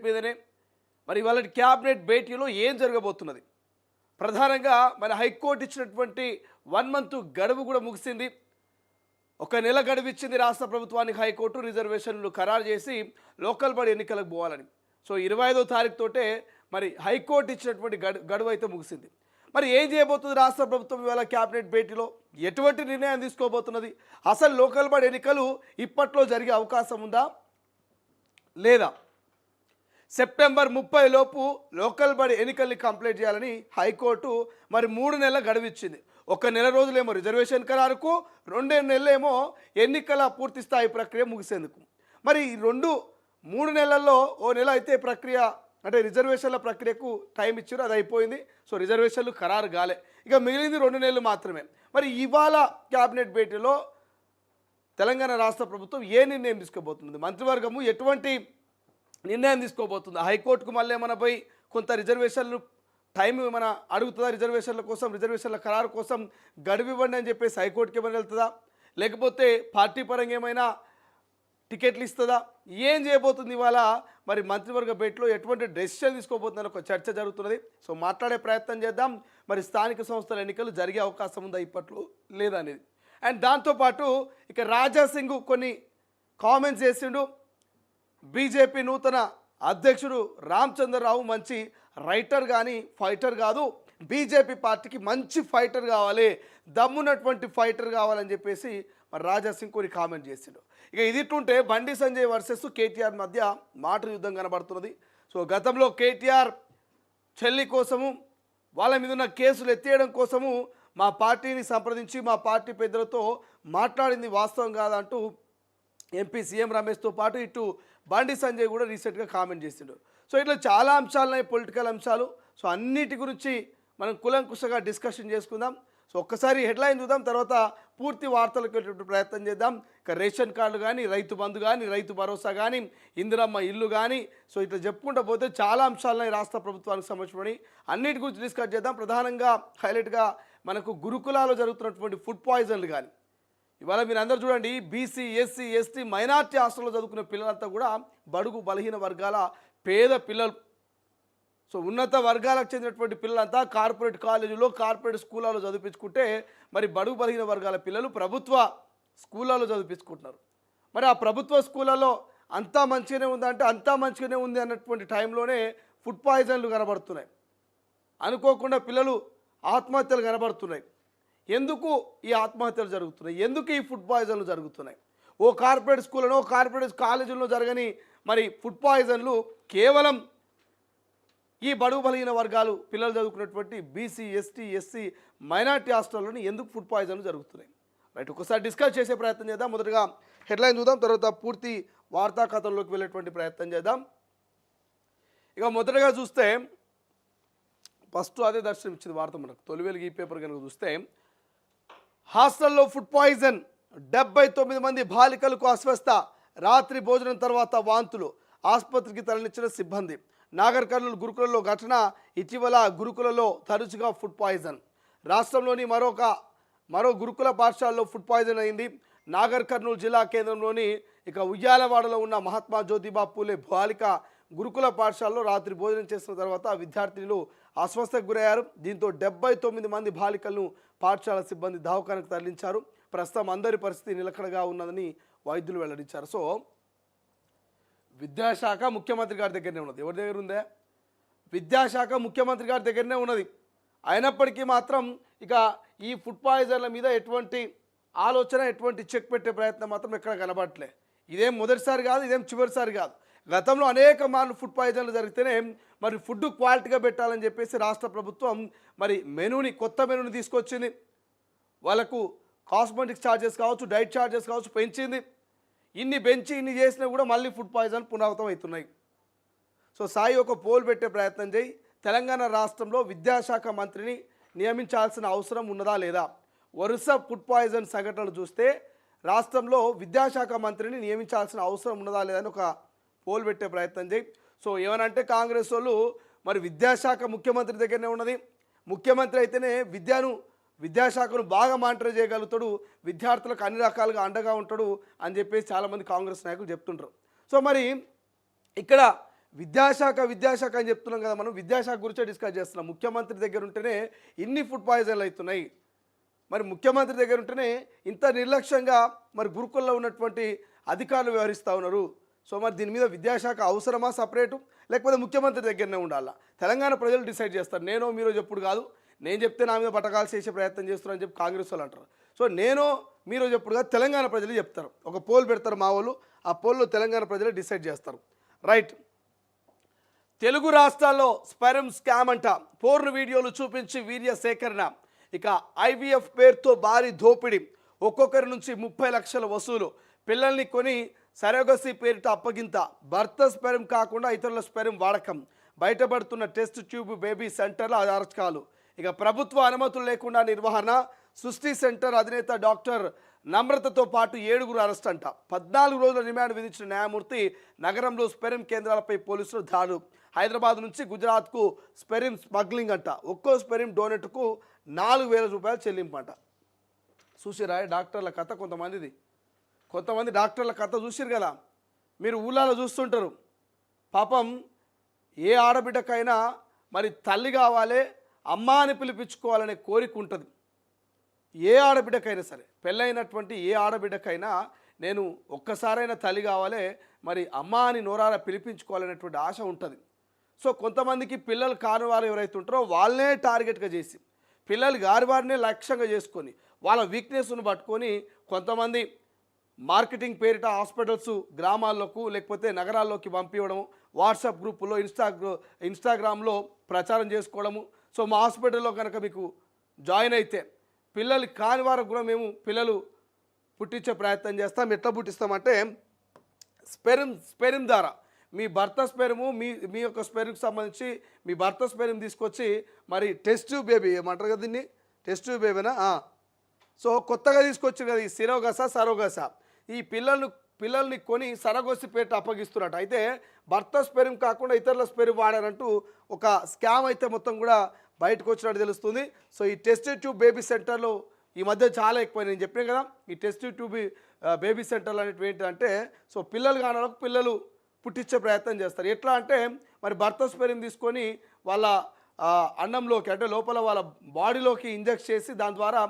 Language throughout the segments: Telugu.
మీదనే మరి ఇవాళ క్యాబినెట్ భేటీలో ఏం జరగబోతున్నది? ప్రధానంగా మన హైకోర్టు ఇచ్చినటువంటి 1 మంత్ గడువు కూడా ముగిసింది. ఒక నెల గడువు ఇచ్చింది రాష్ట్ర ప్రభుత్వానికి హైకోర్టు రిజర్వేషన్లు ఖరారు చేసి లోకల్ బాడీ ఎన్నికలకు పోవాలని. సో 25వ తారీఖుతోటే మరి హైకోర్టు ఇచ్చినటువంటి గడువు అయితే ముగిసింది. మరి ఏం చేయబోతుంది రాష్ట్ర ప్రభుత్వం ఇవాళ క్యాబినెట్ భేటీలో? ఎటువంటి నిర్ణయం తీసుకోబోతున్నది? అసలు లోకల్ బాడీ ఎన్నికలు ఇప్పట్లో జరిగే అవకాశం ఉందా లేదా? సెప్టెంబర్ 30 లోపు లోకల్ బాడీ ఎన్నికల్ని కంప్లీట్ చేయాలని హైకోర్టు మరి 3 నెలల గడువు ఇచ్చింది. ఒక నెల రోజులేమో రిజర్వేషన్ ఖరారుకు, 2 నెలలేమో ఎన్నికల పూర్తి స్థాయి ప్రక్రియ ముగిసేందుకు. మరి 3 నెలల్లో ఓ నెల అయితే ప్రక్రియ అంటే రిజర్వేషన్ల ప్రక్రియకు టైం ఇచ్చారు, అది అయిపోయింది. సో రిజర్వేషన్లు ఖరారు కాలే, ఇక మిగిలింది 2 నెలలు మాత్రమే. మరి ఇవాళ క్యాబినెట్ భేటీలో తెలంగాణ రాష్ట్ర ప్రభుత్వం ఏ నిర్ణయం తీసుకోబోతుంది? మంత్రివర్గము ఎటువంటి నిర్ణయం తీసుకోబోతుంది? హైకోర్టుకు మళ్ళీ ఏమైనా పోయి కొంత రిజర్వేషన్లు టైం ఏమైనా అడుగుతుందా? రిజర్వేషన్ల కోసం, రిజర్వేషన్ల ఖరారు కోసం గడువు ఇవ్వండి అని చెప్పేసి హైకోర్టుకి ఏమైనా వెళ్తుందా? లేకపోతే పార్టీ పరంగా ఏమైనా టికెట్లు ఇస్తుందా? ఏం చేయబోతుంది ఇవాళ? మరి మంత్రివర్గ భేటీలో ఎటువంటి డెసిషన్ తీసుకోబోతుందని ఒక చర్చ జరుగుతున్నది. సో మాట్లాడే ప్రయత్నం చేద్దాం. మరి స్థానిక సంస్థల ఎన్నికలు జరిగే అవకాశం ఉందా ఇప్పట్లో లేదా అనేది. అండ్ దాంతోపాటు ఇక రాజాసింగ్ కొన్ని కామెంట్స్ చేసిండు. బీజేపీ నూతన అధ్యక్షుడు రామచంద్రరావు మంచి రైటర్ కానీ ఫైటర్ కాదు, బీజేపీ పార్టీకి మంచి ఫైటర్ కావాలి, దమ్మున్నటువంటి ఫైటర్ కావాలని చెప్పేసి మరి రాజాసింగ్ కొన్ని కామెంట్ చేసిండు. ఇక ఇదిట్టుంటే బండి సంజయ్ వర్సెస్ కేటీఆర్ మధ్య మాటల యుద్ధం కనబడుతున్నది. సో గతంలో కేటీఆర్ చెల్లి కోసము, వాళ్ళ మీద ఉన్న కేసులు ఎత్తేయడం కోసము మా పార్టీని సంప్రదించి మా పార్టీ పెద్దలతో మాట్లాడింది వాస్తవం కాదంటూ ఎంపీ సీఎం రమేష్తో పాటు ఇటు బండి సంజయ్ కూడా రీసెంట్గా కామెంట్ చేసిండు. సో ఇట్లా చాలా అంశాలున్నాయి, పొలిటికల్ అంశాలు. సో అన్నిటి గురించి మనం కులంకుశగా డిస్కషన్ చేసుకుందాం. సో ఒక్కసారి హెడ్లైన్ చూద్దాం, తర్వాత పూర్తి వార్తలకు వెళ్ళే ప్రయత్నం చేద్దాం. ఇక రేషన్ కార్డు కానీ, రైతు బంధు కానీ, రైతు భరోసా కానీ, ఇందిరమ్మ ఇల్లు కానీ, సో ఇట్లా చెప్పుకుంటూ పోతే చాలా అంశాలున్నాయి రాష్ట్ర ప్రభుత్వానికి సంబంధించి. అన్నిటి గురించి డిస్కస్ చేద్దాం. ప్రధానంగా హైలైట్గా మనకు గురుకులాలో జరుగుతున్నటువంటి ఫుడ్ పాయిజన్లు కానీ, ఇవాళ మీరు అందరూ చూడండి, బీసీ, ఎస్సీ, ఎస్టీ, మైనార్టీ హాస్టల్లో చదువుకునే పిల్లలంతా కూడా బడుగు బలహీన వర్గాల పేద పిల్లలు. సో ఉన్నత వర్గాలకు చెందినటువంటి పిల్లలంతా కార్పొరేట్ కాలేజీలో, కార్పొరేట్ స్కూళ్ళలో చదివించుకుంటే మరి బడుగు బలహీన వర్గాల పిల్లలు ప్రభుత్వ స్కూళ్ళలో చదివించుకుంటున్నారు. మరి ఆ ప్రభుత్వ స్కూళ్ళలో అంతా మంచిగానే ఉందంటే అంతా మంచిగానే ఉంది అన్నటువంటి టైంలోనే ఫుడ్ పాయిజన్లు కనబడుతున్నాయి. అనుకోకుండా పిల్లలు ఆత్మహత్యలు కనబడుతున్నాయి. ఎందుకు ఈ ఆత్మహత్యలు జరుగుతున్నాయి? ఎందుకు ఈ ఫుడ్ పాయిజన్లు జరుగుతున్నాయి? ఓ కార్పొరేట్ స్కూళ్ళలో, కార్పొరేట్ కాలేజీల్లో జరగని మరి ఫుడ్ పాయిజన్లు కేవలం ఈ బడుగు బలహీన వర్గాలు పిల్లలు చదువుకున్నటువంటి బీసీ, ఎస్టీ, ఎస్సీ, మైనార్టీ హాస్టల్లోని ఎందుకు ఫుడ్ పాయిజన్లు జరుగుతున్నాయి? రైట్, ఒకసారి డిస్కస్ చేసే ప్రయత్నం చేద్దాం. మొదటగా హెడ్లైన్ చూద్దాం, తర్వాత పూర్తి వార్తా కథల్లోకి వెళ్ళేటువంటి ప్రయత్నం చేద్దాం. ఇక మొదటగా చూస్తే ఫస్ట్ అదే దర్శనం ఇచ్చింది వార్త మనకు. తొలి వెలుగు ఈ పేపర్ కనుక చూస్తే, హాస్టల్లో ఫుడ్ పాయిజన్, 79 మంది బాలికలకు అస్వస్థ, రాత్రి భోజనం తర్వాత వాంతులు, ఆసుపత్రికి తరలించిన సిబ్బంది. నాగర్ కర్నూలు గురుకులలో ఘటన, ఇటీవల గురుకులలో తరచుగా ఫుడ్ పాయిజన్. రాష్ట్రంలోని మరో గురుకుల పాఠశాలలో ఫుడ్ పాయిజన్ అయింది. నాగర్ కర్నూలు జిల్లా కేంద్రంలోని ఇక ఉయ్యాలవాడలో ఉన్న మహాత్మా జ్యోతిబా పూలే బాలిక గురుకుల పాఠశాలలో రాత్రి భోజనం చేసిన తర్వాత విద్యార్థినులు అస్వస్థకు గురయ్యారు. దీంతో 79 మంది బాలికలను పాఠశాల సిబ్బంది దవాఖానకు తరలించారు. ప్రస్తుతం అందరి పరిస్థితి నిలకడగా ఉన్నదని వైద్యులు వెల్లడించారు. సో విద్యాశాఖ ముఖ్యమంత్రి గారి దగ్గరనే ఉన్నది. ఎవరి దగ్గర ఉందే? విద్యాశాఖ ముఖ్యమంత్రి గారి దగ్గరనే ఉన్నది. అయినప్పటికీ మాత్రం ఇక ఈ ఫుడ్ పాయిజన్ల మీద ఎటువంటి ఆలోచన, ఎటువంటి చెక్ పెట్టే ప్రయత్నం మాత్రం ఎక్కడ కనబడట్లే. ఇదేం మొదటిసారి కాదు, ఇదేం చివరిసారి కాదు. గతంలో అనేక మార్లు ఫుడ్ పాయిజన్లు జరిగితేనే మరి ఫుడ్ క్వాలిటీగా పెట్టాలని చెప్పేసి రాష్ట్ర ప్రభుత్వం మరి కొత్త మెనూని తీసుకొచ్చింది. వాళ్ళకు కాస్మెటిక్స్ ఛార్జెస్ కావచ్చు, డైట్ ఛార్జెస్ కావచ్చు పెంచింది. ఇన్ని పెంచి ఇన్ని చేసినా కూడా మళ్ళీ ఫుడ్ పాయిజన్ పునరావృతం అవుతున్నాయి. సో సాయి ఒక పోల్ పెట్టే ప్రయత్నం చేయి, తెలంగాణ రాష్ట్రంలో విద్యాశాఖ మంత్రిని నియమించాల్సిన అవసరం ఉన్నదా లేదా? వరుస ఫుడ్ పాయిజన్ సంఘటనలు చూస్తే రాష్ట్రంలో విద్యాశాఖ మంత్రిని నియమించాల్సిన అవసరం ఉన్నదా లేదా అని ఒక పోల్ పెట్టే ప్రయత్నం చేయి. సో ఏమనంటే కాంగ్రెస్ వాళ్ళు మరి విద్యాశాఖ ముఖ్యమంత్రి దగ్గరనే ఉన్నది. ముఖ్యమంత్రి అయితేనే విద్యాశాఖను బాగా మానిటర్ చేయగలుగుతాడు, విద్యార్థులకు అన్ని రకాలుగా అండగా ఉంటాడు అని చెప్పేసి చాలామంది కాంగ్రెస్ నాయకులు చెప్తుంటారు. సో మరి ఇక్కడ విద్యాశాఖ అని చెప్తున్నాం కదా, మనం విద్యాశాఖ గురించే డిస్కస్ చేస్తున్నాం. ముఖ్యమంత్రి దగ్గర ఉంటేనే ఇన్ని ఫుడ్ పాయిజన్లు అవుతున్నాయి. మరి ముఖ్యమంత్రి దగ్గర ఉంటేనే ఇంత నిర్లక్ష్యంగా మరి గురుకుల్లో ఉన్నటువంటి అధికారులు వ్యవహరిస్తూ ఉన్నారు. సో మరి దీని మీద విద్యాశాఖ అవసరమా సపరేటు, లేకపోతే ముఖ్యమంత్రి దగ్గరనే ఉండాలా? తెలంగాణ ప్రజలు డిసైడ్ చేస్తారు. నేనో మీరో చెప్పుడు కాదు, నేను చెప్తే నా మీద పట్టకాలు చేసే ప్రయత్నం చేస్తున్నారని చెప్పి కాంగ్రెస్ వాళ్ళు అంటారు. సో నేనో మీరో చెప్పుడు కాదు, తెలంగాణ ప్రజలు చెప్తారు. ఒక పోల్ పెడతారు మా వాళ్ళు, ఆ పోల్లో తెలంగాణ ప్రజలు డిసైడ్ చేస్తారు. రైట్. తెలుగు రాష్ట్రాల్లో స్పెరమ్ స్కామ్ అంట. పోర్న్ వీడియోలు చూపించి వీర్య సేకరణ. ఇక ఐవీఎఫ్ పేరుతో భారీ దోపిడీ. ఒక్కొక్కరి నుంచి 30 లక్షల వసూలు. పిల్లల్ని కొని సరోగసీ పేరిట అప్పగింత. భర్త స్పెరమ్ కాకుండా ఇతరుల స్పెరమ్ వాడకం. బయటపడుతున్న టెస్ట్ ట్యూబ్ బేబీ సెంటర్ల అరాచకాలు. ఇక ప్రభుత్వ అనుమతులు లేకుండా నిర్వహణ. సృష్టి సెంటర్ అధినేత డాక్టర్ నమ్రతతో పాటు 7గురు అరెస్ట్ అంట. 14 రోజుల రిమాండ్ విధించిన న్యాయమూర్తి. నగరంలో స్పెరమ్ కేంద్రాలపై పోలీసులు దాడులు. హైదరాబాద్ నుంచి గుజరాత్కు స్పెరిమ్ స్మగ్లింగ్ అంట. ఒక్కో స్పెరిమ్ డోనెట్కు 4,000 రూపాయలు చెల్లింపంట. చూసిరా డాక్టర్ల కథ కొంతమంది డాక్టర్ల కథ చూసిరు కదా, మీరు ఊళ్ళలో చూస్తుంటారు. పాపం ఏ ఆడబిడ్డకైనా మరి తల్లి కావాలి, అమ్మ అని పిలిపించుకోవాలనే కోరిక ఉంటుంది. ఏ ఆడబిడ్డకైనా సరే, పెళ్ళైనటువంటి ఏ ఆడబిడ్డకైనా నేను ఒక్కసారైనా తల్లి కావాలి, మరి అమ్మ అని నోరారా పిలిపించుకోవాలనేటువంటి ఆశ ఉంటుంది. సో కొంతమందికి పిల్లలు కాని వారు ఎవరైతే ఉంటారో వాళ్ళనే టార్గెట్గా చేసి, పిల్లలు వారినే లక్ష్యంగా చేసుకొని, వాళ్ళ వీక్నెస్ను పట్టుకొని కొంతమంది మార్కెటింగ్ పేరిట హాస్పిటల్స్ గ్రామాల్లోకి లేకపోతే నగరాల్లోకి పంపించడము, వాట్సాప్ గ్రూపుల్లో ఇన్స్టాగ్రామ్లో ప్రచారం చేసుకోవడము. సో మా హాస్పిటల్లో కనుక మీకు జాయిన్ అయితే పిల్లలు కాని వారికి కూడా మేము పిల్లలు పుట్టించే ప్రయత్నం చేస్తాం. ఎట్లా పుట్టిస్తామంటే స్పెరిమ్ ద్వారా మీ భర్త స్పెరము మీ యొక్క స్పెరంకి సంబంధించి మీ భర్త స్పెరం తీసుకొచ్చి మరి టెస్ట్ ట్యూబ్ బేబీ ఏమంటారు కదా దీన్ని, టెస్ట్ ట్యూబ్ బేబీనా. సో కొత్తగా తీసుకొచ్చారు కదా ఈ సరోగస. ఈ పిల్లల్ని కొని సరగోసి పేట అప్పగిస్తున్నట్టు. అయితే భర్త స్పెరం కాకుండా ఇతరుల స్పెరం వాడారంటూ ఒక స్కామ్ అయితే మొత్తం కూడా బయటకు వచ్చినట్టు తెలుస్తుంది. సో ఈ టెస్ట్ ట్యూబ్ బేబీ సెంటర్లో ఈ మధ్య చాలా ఎక్కువ. నేను చెప్పాను కదా, ఈ టెస్ట్ ట్యూబ్ బేబీ సెంటర్లు అనేవి ఏంటంటే, సో పిల్లలు కాని వాళ్ళకు పిల్లలు పుట్టించే ప్రయత్నం చేస్తారు. ఎట్లా అంటే మరి భర్త స్పెరం తీసుకొని వాళ్ళ అన్నంలోకి అంటే లోపల వాళ్ళ బాడీలోకి ఇంజెక్ట్ చేసి దాని ద్వారా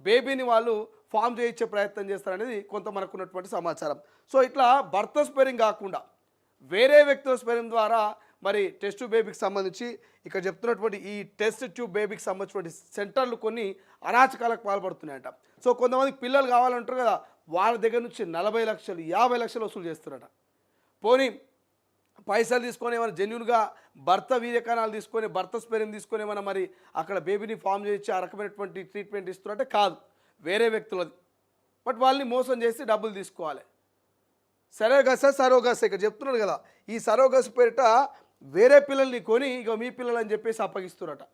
బేబీని వాళ్ళు ఫామ్ చేయించే ప్రయత్నం చేస్తారనేది కొంత మనకు ఉన్నటువంటి సమాచారం. సో ఇట్లా భర్త స్పెరం కాకుండా వేరే వ్యక్తుల స్పెరం ద్వారా మరి టెస్ట్ ట్యూబ్ బేబీకి సంబంధించి ఇక్కడ చెప్తున్నటువంటి ఈ టెస్ట్ ట్యూబ్ బేబీకి సంబంధించినటువంటి సెంటర్లు కొన్ని అరాచకాలకు పాల్పడుతున్నాయట. సో కొంతమందికి పిల్లలు కావాలంటారు కదా, వాళ్ళ దగ్గర నుంచి 40 లక్షలు 50 లక్షలు వసూలు చేస్తున్నారట. పోనీ పైసలు తీసుకొని ఏమైనా జెన్యున్గా భర్త వీర్యకణాలు తీసుకొని భర్త స్పెరం తీసుకొని ఏమైనా మరి అక్కడ బేబీని ఫామ్ చేయించి ఆ రకమైనటువంటి ట్రీట్మెంట్ ఇస్తున్నారంటే కాదు, వేరే వ్యక్తులది. బట్ వాళ్ళని మోసం చేసి డబ్బులు తీసుకోవాలి. సరోగస ఇక్కడ చెప్తున్నాడు కదా, ఈ సరోగస్ పేరిట వేరే పిల్లల్ని కొని ఇక మీ పిల్లలు అని చెప్పేసి అప్పగిస్తున్నారట.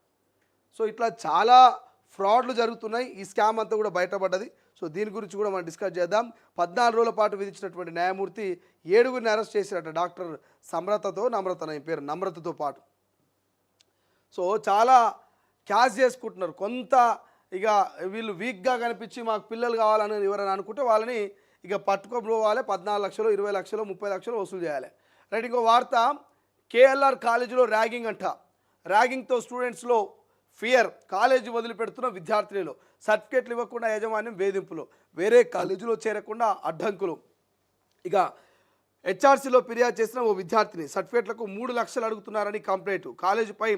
సో ఇట్లా చాలా ఫ్రాడ్లు జరుగుతున్నాయి. ఈ స్కామ్ అంతా కూడా బయటపడ్డది. సో దీని గురించి కూడా మనం డిస్కస్ చేద్దాం. 14 రోజుల పాటు విధించినటువంటి న్యాయమూర్తి 7గురిని అరెస్ట్ చేశారట. డాక్టర్ నమ్రతతో పాటు. సో చాలా క్యాష్ చేసుకుంటున్నారు. కొంత ఇక వీళ్ళు వీక్గా కనిపించి మాకు పిల్లలు కావాలని ఎవరైనా అనుకుంటే వాళ్ళని ఇక పట్టుకోవాలి. 14 లక్షలు 20 లక్షలు 30 లక్షలు వసూలు చేయాలి. రైట్. ఇంకో వార్త, కేఎల్ఆర్ కాలేజీలో ర్యాగింగ్ అంట. ర్యాగింగ్తో స్టూడెంట్స్లో ఫియర్. కాలేజీ వదిలిపెడుతున్న విద్యార్థినిలు. సర్టిఫికేట్లు ఇవ్వకుండా యాజమాన్యం వేధింపులు. వేరే కాలేజీలో చేరకుండా అడ్డంకులు. ఇక హెచ్ఆర్సీలో ఫిర్యాదు చేసిన ఓ విద్యార్థిని సర్టిఫికేట్లకు 3 లక్షలు అడుగుతున్నారని కంప్లైంట్. కాలేజీపై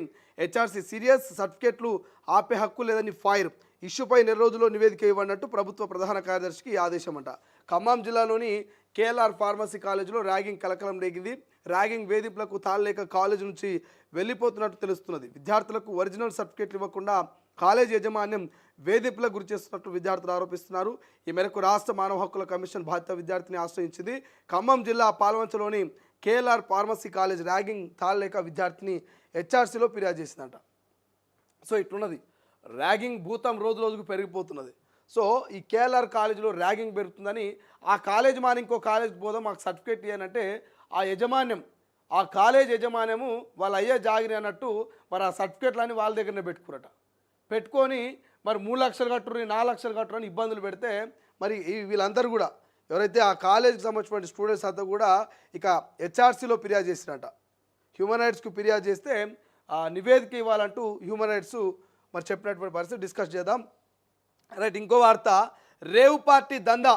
హెచ్ఆర్సీ సీరియస్. సర్టిఫికేట్లు ఆపే హక్కు లేదని ఫైర్. ఇష్యూపై 4 రోజుల్లో నివేదిక ఇవ్వనట్టు ప్రభుత్వ ప్రధాన కార్యదర్శికి ఆదేశం అంట. ఖమ్మం జిల్లాలోని కేఎల్ఆర్ ఫార్మసీ కాలేజీలో ర్యాగింగ్ కలకలం రేగింది. ర్యాగింగ్ వేధింపులకు తాళలేక కాలేజీ నుంచి వెళ్ళిపోతున్నట్టు తెలుస్తున్నది. విద్యార్థులకు ఒరిజినల్ సర్టిఫికేట్లు ఇవ్వకుండా కాలేజీ యాజమాన్యం వేధింపులకు గురి చేస్తున్నట్టు విద్యార్థులు ఆరోపిస్తున్నారు. ఈ మేరకు రాష్ట్ర మానవ హక్కుల కమిషన్ బాధిత విద్యార్థిని ఆశ్రయించింది. ఖమ్మం జిల్లా పాల్వంచలోని కేఎల్ఆర్ ఫార్మసీ కాలేజ్ ర్యాగింగ్ తాళలేక విద్యార్థిని హెచ్ఆర్సీలో ఫిర్యాదు చేసిందంట. సో ఇట్లున్నది, ర్యాగింగ్ భూతం రోజు రోజుకు పెరిగిపోతున్నది. సో ఈ కేఎల్ఆర్ కాలేజీలో ర్యాగింగ్ పెరుగుతుందని ఆ కాలేజ్ మాని ఇంకో కాలేజ్కి పోదాం మాకు సర్టిఫికేట్ ఇవ్వనంటే ఆ కాలేజ్ యజమాన్యము వాళ్ళ అయ్యే జాగిరి అన్నట్టు మరి ఆ సర్టిఫికేట్లన్నీ వాళ్ళ దగ్గరనే పెట్టుకొని మరి 3 లక్షలు కట్టురు 4 లక్షలు కట్టురు అని ఇబ్బందులు పెడితే మరి వీళ్ళందరూ కూడా ఎవరైతే ఆ కాలేజీకి సంబంధించిన స్టూడెంట్స్ అంతా కూడా ఇక హెచ్ఆర్సీలో ఫిర్యాదు చేసినట్ట. హ్యూమన్ రైట్స్కు ఫిర్యాదు చేస్తే నివేదిక ఇవ్వాలంటూ హ్యూమన్ రైట్స్ మరి చెప్పినటువంటి పరిస్థితి డిస్కస్ చేద్దాం. రైట్, ఇంకో వార్త, రేవ్ పార్టీ దందా,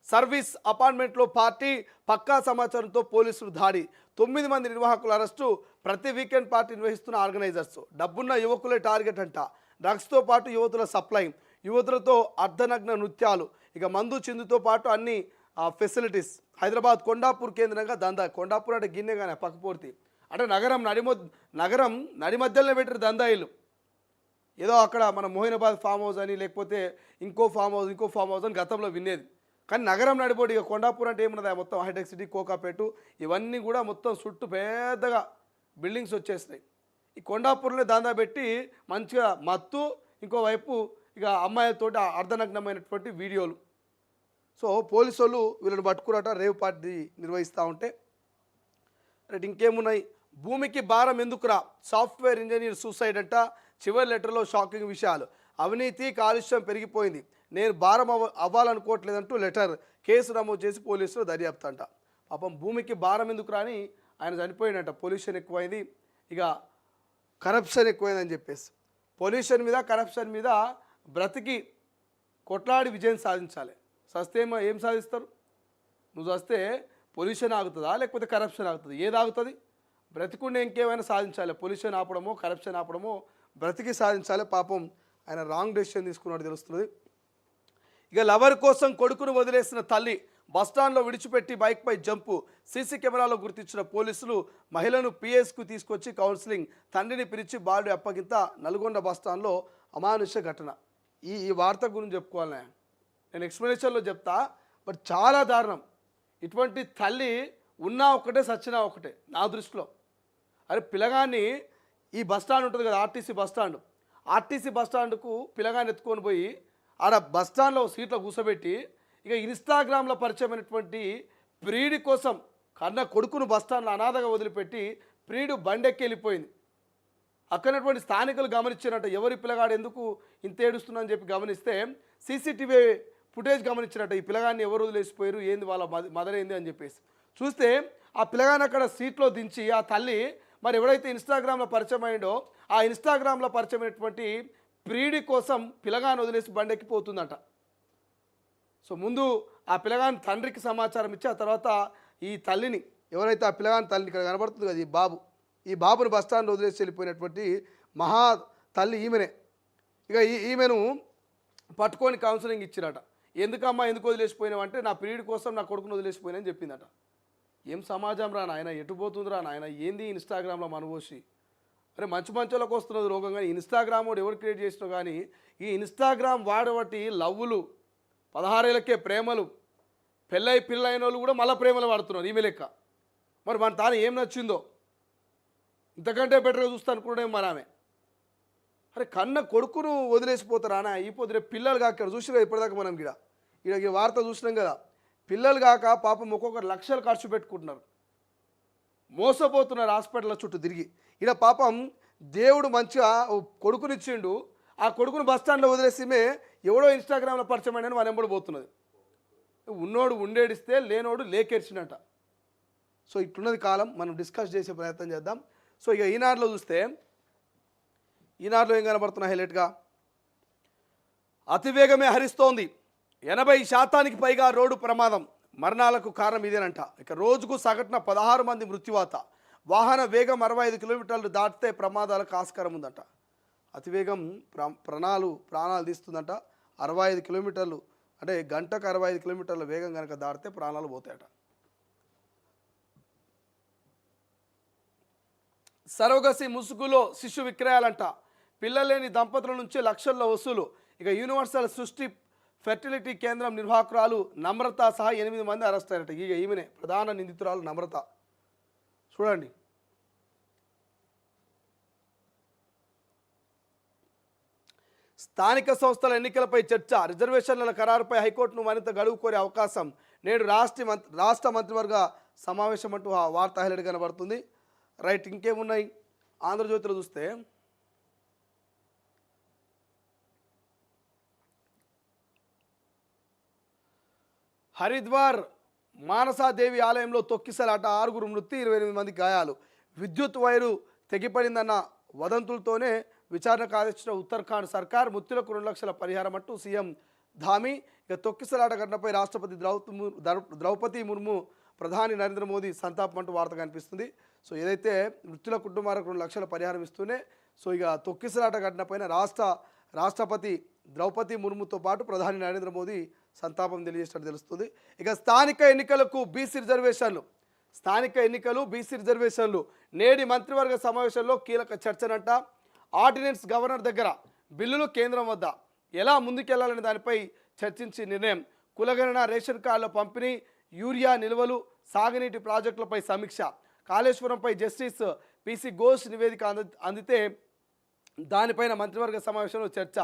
సర్వీస్ అపార్ట్మెంట్లో పార్టీ, పక్కా సమాచారంతో పోలీసులు దాడి, 9 మంది నిర్వాహకుల అరెస్టు, ప్రతి వీకెండ్ పార్టీ నిర్వహిస్తున్న ఆర్గనైజర్స్, డబ్బున్న యువకులే టార్గెట్ అంట, డ్రగ్స్తో పాటు యువతుల సప్లై, యువతులతో అర్ధనగ్న నృత్యాలు, ఇక మందు చిందుతో పాటు అన్ని ఫెసిలిటీస్. హైదరాబాద్ కొండాపూర్ కేంద్రంగా దందా. కొండాపూర్ అంటే గిన్నె కానీ పక్కపూర్తి అంటే నగరం నడి మధ్యలోనే పెట్టిన దందా ఇల్లు. ఏదో అక్కడ మన మోహినాబాద్ ఫామ్ హౌస్ అని లేకపోతే ఇంకో ఫామ్ హౌస్ అని గతంలో వినేది. కానీ నగరం నడిపోటీ ఇక కొండాపూర్ అంటే ఏమన్నది, మొత్తం హైటెక్ సిటీ, కోకాపేటు ఇవన్నీ కూడా మొత్తం చుట్టూ పెద్దగా బిల్డింగ్స్ వచ్చేసినాయి. ఈ కొండాపూర్లో దందా పెట్టి మంచిగా మత్తు, ఇంకోవైపు ఇక అమ్మాయిలతోటి అర్ధనగ్నమైనటువంటి వీడియోలు. సో పోలీసు వాళ్ళు వీళ్ళని పట్టుకురాట, రేవ్ పార్టీ నిర్వహిస్తూ ఉంటే. రైట్, ఇంకేమున్నాయి, భూమికి భారం ఎందుకురా, సాఫ్ట్వేర్ ఇంజనీర్ సూసైడ్ అంట, చివరి లెటర్లో షాకింగ్ విషయాలు, అవినీతి కాలుష్యం పెరిగిపోయింది, నేను భారం అవ్వాలనుకోవట్లేదంటూ లెటర్, కేసు నమోదు చేసి పోలీసులు దర్యాప్తు అంట. పాపం భూమికి భారం ఎందుకురా అని ఆయన చనిపోయినట్ట, పొల్యూషన్ ఎక్కువైంది, ఇక కరప్షన్ ఎక్కువైందని చెప్పేసి. పొల్యూషన్ మీద కరప్షన్ మీద బ్రతికి కొట్లాడి విజయం సాధించాలి. సస్తే ఏం సాధిస్తారు? నువ్వు వస్తే పొల్యూషన్ ఆగుతుందా లేకపోతే కరప్షన్ ఆగుతుంది? ఏది ఆగుతుంది? బ్రతికుండే ఇంకేమైనా సాధించాలి. పొల్యూషన్ ఆపడమో కరప్షన్ ఆపడమో బ్రతికి సాధించాలి. పాపం ఆయన రాంగ్ డెసిషన్ తీసుకున్నాడు తెలుస్తుంది. ఇక లవర్ కోసం కొడుకును వదిలేసిన తల్లి, బస్టాండ్లో విడిచిపెట్టి బైక్పై జంపు, సీసీ కెమెరాలో గుర్తించిన పోలీసులు, మహిళను పిఎస్కు తీసుకొచ్చి కౌన్సిలింగ్, తండ్రిని పిలిచి బాలుడి అప్పగింత, నల్గొండ బస్టాండ్లో అమానుష ఘటన. ఈ వార్త గురించి చెప్పుకోవాలి, నేను ఎక్స్ప్లెనేషన్లో చెప్తా. బట్ చాలా దారుణం. ఇటువంటి తల్లి ఉన్నా ఒకటే సచ్చినా ఒకటే నా దృష్టిలో. అరే పిల్లగాన్ని ఈ బస్టాండ్ ఉంటుంది కదా, ఆర్టీసీ బస్టాండ్కు పిల్లగాన్ని ఎత్తుకొని పోయి ఆడ బస్టాండ్లో సీట్లో కూర్చోబెట్టి ఇక ఇన్స్టాగ్రామ్లో పరిచయమైనటువంటి ప్రియుడి కోసం కన్న కొడుకును బస్టాండ్లో అనాథగా వదిలిపెట్టి ప్రియుడు బండెక్కి వెళ్ళిపోయింది. అక్కడటువంటి స్థానికులు గమనించినట్టు, ఎవరి పిల్లగాడు ఎందుకు ఇంత ఏడుస్తున్నా అని చెప్పి గమనిస్తే సీసీటీవీ ఫుటేజ్ గమనించినట్టు, ఈ పిల్లగాన్ని ఎవరు వదిలేసిపోయారు, ఏంది వాళ్ళ మదర్ ఏంది అని చెప్పేసి చూస్తే ఆ పిల్లగాని అక్కడ సీట్లో దించి ఆ తల్లి మరి ఎవడైతే ఇన్స్టాగ్రామ్లో పరిచయం అయ్యిండో ఆ ఇన్స్టాగ్రామ్లో పరిచయమైనటువంటి ప్రియుడి కోసం పిల్లగాని వదిలేసి బండెక్కిపోతుందట. సో ముందు ఆ పిల్లగాని తండ్రికి సమాచారం ఇచ్చి ఆ తర్వాత ఈ తల్లిని, ఎవరైతే ఆ పిల్లగాని తల్లిని ఇక్కడ కనబడుతుంది కదా ఈ బాబుని బస్టాండ్లో వదిలేసి వెళ్ళిపోయినటువంటి మహా తల్లి ఈమెనే. ఇక ఈమెను పట్టుకొని కౌన్సిలింగ్ ఇచ్చిరట. ఎందుకమ్మా ఎందుకు వదిలేసిపోయినావు అంటే, నా ప్రియుడి కోసం నా కొడుకును వదిలేసిపోయినా అని చెప్పిందట. ఏం సమాజం రా నాయన, ఎటుపోతుందిరా నాయన, ఏంది ఇన్స్టాగ్రామ్లో మనబోసి. అరే మంచి మంచోళ్ళకి వస్తున్నది రోగం, కానీ ఇన్స్టాగ్రామ్ వాడు ఎవరు క్రియేట్ చేసినావు. కానీ ఈ ఇన్స్టాగ్రామ్ వాడబట్టి లవ్వులు, 16 ఏళ్ళకే ప్రేమలు, పిల్లైన వాళ్ళు కూడా మళ్ళీ ప్రేమలు వాడుతున్నారు ఈమె లెక్క. మరి మన తాను ఏం నచ్చిందో ఇంతకంటే బెటర్గా చూస్తా అనుకున్నాడే మరి ఆమె. అరే కన్న కొడుకును వదిలేసిపోతారా అన్న, ఈ పొద్దున పిల్లలు కాక ఇక్కడ చూసినా ఇప్పటిదాకా మనం ఈ వార్త చూసినాం కదా, పిల్లలు కాక పాపం ఒక్కొక్కరు లక్షలు ఖర్చు పెట్టుకుంటున్నారు, మోసపోతున్నారు హాస్పిటల్ చుట్టూ తిరిగి. ఇక్కడ పాపం దేవుడు మంచిగా కొడుకునిచ్చిండు, ఆ కొడుకును బస్టాండ్లో వదిలేసిమే ఎవడో ఇన్స్టాగ్రామ్లో పరిచయం అయినా మన ఎంబడి పోతున్నది. ఉన్నోడు ఉండేడిస్తే లేనోడు లేకేర్చినట. సో ఇట్లున్నది కాలం, మనం డిస్కస్ చేసే ప్రయత్నం చేద్దాం. సో ఇక ఈనాడులో చూస్తే, ఈనాడులో ఏం కనబడుతున్నా హైలైట్గా, అతివేగమే హరిస్తోంది, 80% పైగా రోడ్డు ప్రమాదం, మరణాలకు కారణం ఇదేనంట. ఇక రోజుకు సగటున 16 మంది మృత్యువాత, వాహన వేగం 65 కిలోమీటర్లు దాటితే ప్రమాదాలకు ఆస్కారం ఉందంట. అతివేగం ప్రాణాలు తీస్తుందంట. 65 కిలోమీటర్లు అంటే గంటకు 65 కిలోమీటర్ల వేగం కనుక దాటితే ప్రాణాలు పోతాయట. సరోగసి ముసుగులో శిశు విక్రయాలంట, పిల్లలేని దంపతుల నుంచి లక్షల్లో వసూలు. ఇక యూనివర్సల్ సృష్టి ఫెర్టిలిటీ కేంద్రం నిర్వాహకురాలు నమ్రత సహా 8 మంది అరెస్ట్ అయ్యారట. ఇక ఈమెనే ప్రధాన నిందితురాలు నమ్రత. చూడండి, స్థానిక సంస్థల ఎన్నికలపై చర్చ, రిజర్వేషన్ల ఖరారుపై హైకోర్టును మరింత గడువు కోరే అవకాశం, నేడు రాష్ట్ర మంత్రివర్గ సమావేశం అంటూ ఆ వార్త హైలైట్ కనబడుతుంది. రైట్, ఇంకేమున్నాయి ఆంధ్రజ్యోతిలో చూస్తే, హరిద్వార్ మానసాదేవి ఆలయంలో తొక్కిసలాట, 6 మృతి 28 మంది గాయాలు, విద్యుత్ వైరు తెగిపడిందన్న వదంతులతోనే విచారణకు ఆదేశించిన ఉత్తరాఖండ్ సర్కార్ మృతులకు 2 లక్షల పరిహారం అంటూ సీఎం ధామి. ఇక తొక్కిసలాట ఘటనపై రాష్ట్రపతి ద్రౌపది ముర్ము ప్రధాని నరేంద్ర మోదీ సంతాపం అంటూ వార్త కనిపిస్తుంది. సో ఏదైతే మృతుల కుటుంబాలకు 2 లక్షల పరిహారం ఇస్తూనే సో ఇక తొక్కిసలాట ఘటనపైన రాష్ట్రపతి ద్రౌపది ముర్ముతో పాటు ప్రధాని నరేంద్ర మోదీ సంతాపం తెలియజేసినట్టు తెలుస్తుంది. ఇక స్థానిక ఎన్నికలు బీసీ రిజర్వేషన్లు నేడి మంత్రివర్గ సమావేశంలో కీలక చర్చనంట. ఆర్డినెన్స్ గవర్నర్ దగ్గర, బిల్లులు కేంద్రం వద్ద ఎలా ముందుకెళ్లాలనే దానిపై చర్చించి నిర్ణయం. కులగణన, రేషన్ కార్డుల పంపిణీ, యూరియా నిల్వలు, సాగునీటి ప్రాజెక్టులపై సమీక్ష. కాళేశ్వరంపై జస్టిస్ పిసి ఘోష్ నివేదిక అందితే దానిపైన మంత్రివర్గ సమావేశంలో చర్చ.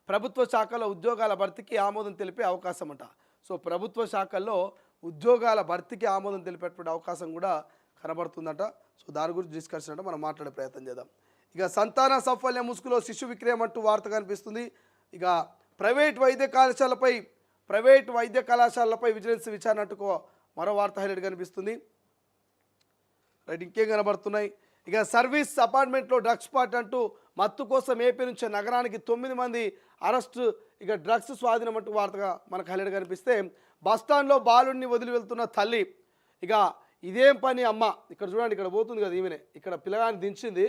ప్రభుత్వ శాఖల్లో ఉద్యోగాల భర్తీకి ఆమోదం తెలిపే అవకాశం అంట. సో ప్రభుత్వ శాఖల్లో ఉద్యోగాల భర్తీకి ఆమోదం తెలిపేటువంటి అవకాశం కూడా కనబడుతుందట. సో దాని గురించి డిస్కషన్ అంటే మనం మాట్లాడే ప్రయత్నం చేద్దాం. ఇక సంతాన సాఫల్య ముసుగులో శిశు విక్రయం అంటూ వార్త కనిపిస్తుంది. ఇక ప్రైవేట్ వైద్య కళాశాలలపై విజిలెన్స్ విచారణ అంటూ మరో వార్త హైలైట్ కనిపిస్తుంది. రైట్, ఇంకేం కనబడుతున్నాయి. ఇక సర్వీస్ అపార్ట్మెంట్లో డ్రగ్స్ పార్ట్ అంటూ మత్తు కోసం ఏపీ నుంచి నగరానికి 9 మంది అరెస్టు. ఇక డ్రగ్స్ స్వాధీనం అంటూ వార్తగా మనకు హైలైట్ కనిపిస్తే బస్టాండ్లో బాలుడిని వదిలి వెళ్తున్న తల్లి. ఇక ఇదేం పని అమ్మ, ఇక్కడ చూడండి, ఇక్కడ పోతుంది కదా ఈమెనే, ఇక్కడ పిల్లగాని దించింది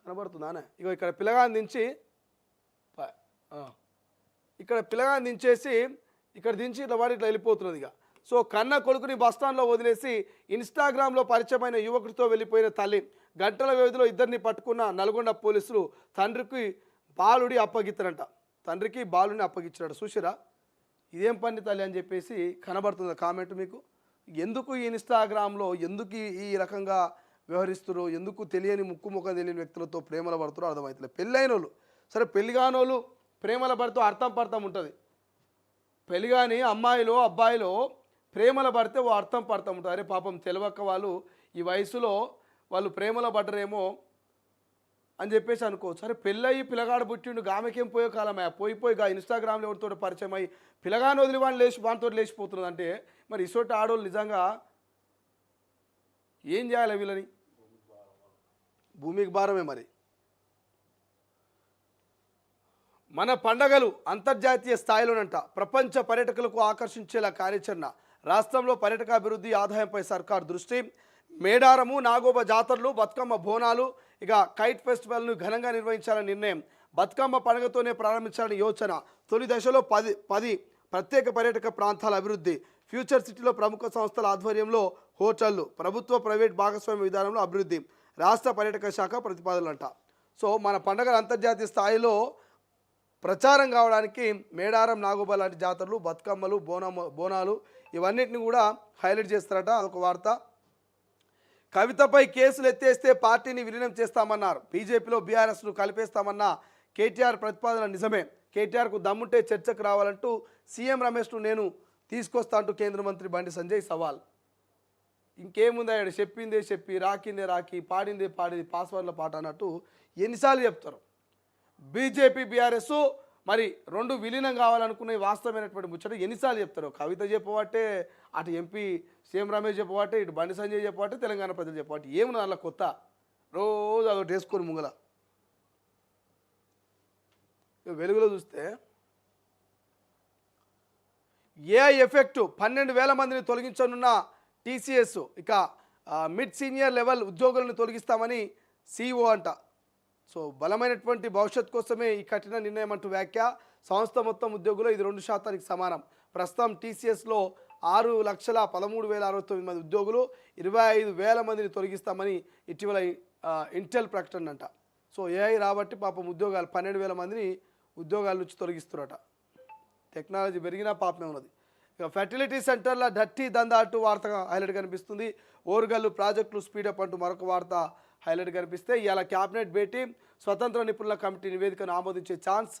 కనబడుతుందానే. ఇక ఇక్కడ పిల్లగాని దించి ఇక్కడ దించి ఇట్లా వాడి ఇట్లా వెళ్ళిపోతున్నది. ఇక సో కన్న కొడుకుని బస్టాండ్లో వదిలేసి ఇన్స్టాగ్రామ్లో పరిచయమైన యువకుడితో వెళ్ళిపోయిన తల్లి. గంటల వ్యవధిలో ఇద్దరిని పట్టుకున్న నల్గొండ పోలీసులు. తండ్రికి బాలుడిని అప్పగించాడు. చూసిరా, ఇదేం పని తల్లి అని చెప్పేసి కనబడుతుంది కామెంట్ మీకు. ఎందుకు ఈ ఇన్స్టాగ్రామ్లో ఎందుకు ఈ రకంగా వ్యవహరిస్తున్నారు, ఎందుకు తెలియని ముఖం తెలియని వ్యక్తులతో ప్రేమల పడుతారో అర్థమవుతుంది. పెళ్ళైన వాళ్ళు సరే, పెళ్ళిగానోళ్ళు ప్రేమల పడుతూ అర్థం ఉంటుంది. పెళ్ళిగాని అమ్మాయిలో అబ్బాయిలో ప్రేమల పడితే అర్థం ఉంటుంది. అరే పాపం తెలియక వాళ్ళు ఈ వయసులో వాళ్ళు ప్రేమలో పడ్డరేమో అని చెప్పేసి అనుకోవచ్చు. సరే, పెళ్ళయి పిల్లగాడు పుట్టిండు, గామెకేం పోయే కాలమే, పోయి ఇన్స్టాగ్రామ్లో ఎవరితో పరిచయం అయ్యి పిల్లగాని వదిలి వానితో లేచిపోతున్నది అంటే మరి ఇసోటి ఆడవాళ్ళు నిజంగా ఏం చేయాలి వీళ్ళని? భూమికి భారమే. మరి మన పండగలు అంతర్జాతీయ స్థాయిలోనంట. ప్రపంచ పర్యాటకులకు ఆకర్షించేలా కార్యాచరణ. రాష్ట్రంలో పర్యాటక అభివృద్ధి ఆదాయంపై సర్కార్ దృష్టి. మేడారము, నాగోబ జాతరలు, బతుకమ్మ బోనాలు, ఇక కైట్ ఫెస్టివల్ను ఘనంగా నిర్వహించాలని నిర్ణయం. బతుకమ్మ పండుగతోనే ప్రారంభించాలని యోచన. తొలి దశలో 10 ప్రత్యేక పర్యాటక ప్రాంతాల అభివృద్ధి. ఫ్యూచర్ సిటీలో ప్రముఖ సంస్థల ఆధ్వర్యంలో హోటళ్లు. ప్రభుత్వ ప్రైవేట్ భాగస్వామ్య విధానంలో అభివృద్ధి. రాష్ట్ర పర్యాటక శాఖ ప్రతిపాదనలంట. సో మన పండుగలు అంతర్జాతీయ స్థాయిలో ప్రచారం కావడానికి మేడారం, నాగోబ లాంటి జాతరలు, బతుకమ్మలు, బోనాలు ఇవన్నిటిని కూడా హైలైట్ చేస్తారట. అదొక వార్త. కవితపై కేసులు ఎత్తేస్తే పార్టీని విలీనం చేస్తామన్నారు. బీజేపీలో బీఆర్ఎస్ను కలిపేస్తామన్న కేటీఆర్ ప్రతిపాదన నిజమే. కేటీఆర్కు దమ్ముంటే చర్చకు రావాలంటూ సీఎం రమేష్ను నేను తీసుకొస్తా అంటూ కేంద్ర మంత్రి బండి సంజయ్ సవాల్. ఇంకేముందయ్యాడు, చెప్పిందే చెప్పి, రాకిందే రాకి, పాడిందే పాడేది పాస్వర్డ్ల పాట అన్నట్టు ఎన్నిసార్లు చెప్తారు. బీజేపీ బీఆర్ఎస్ మరి 2 విలీనం కావాలనుకునే వాస్తవమైనటువంటి ముచ్చట ఎన్నిసార్లు చెప్తారు. కవిత చెప్పబట్టే, అటు ఎంపీ సీఎం రమేష్ చెప్పబట్టే, ఇటు బండి సంజయ్ చెప్పబట్టే, తెలంగాణ ప్రజలు చెప్పబట్టి ఏమున్నా అలా కొత్త రోజు అదొకటి వేసుకొని ముంగల. వెలుగులో చూస్తే ఏఐ ఎఫెక్ట్ 12,000 మందిని తొలగించనున్న టీసీఎస్. ఇక మిడ్ సీనియర్ లెవెల్ ఉద్యోగులను తొలగిస్తామని సిఇఓ అంట. సో బలమైనటువంటి భవిష్యత్ కోసమే ఈ కఠిన నిర్ణయం అంటూ వ్యాఖ్య. సంస్థ మొత్తం ఉద్యోగులు ఇది 2% సమానం. ప్రస్తుతం టీసీఎస్లో 6,13,069 మంది ఉద్యోగులు, 25,000 మందిని తొలగిస్తామని ఇటీవల ఇంటెల్ ప్రకటన అంట. సో ఏఐ రాబట్టి పాపం ఉద్యోగాలు 12,000 మందిని ఉద్యోగాల నుంచి తొలగిస్తున్నారట. టెక్నాలజీ పెరిగినా పాపమే ఉన్నది. ఇక ఫెర్టిలిటీ సెంటర్ల డర్టీ దందా అంటూ వార్త హైలైట్ కనిపిస్తుంది. ఓరుగల్లు ప్రాజెక్టులు స్పీడప్ అంటూ మరొక వార్త హైలైట్ కనిపిస్తే ఇవాళ క్యాబినెట్ భేటీ. స్వతంత్ర నిపుణుల కమిటీ నివేదికను ఆమోదించే ఛాన్స్.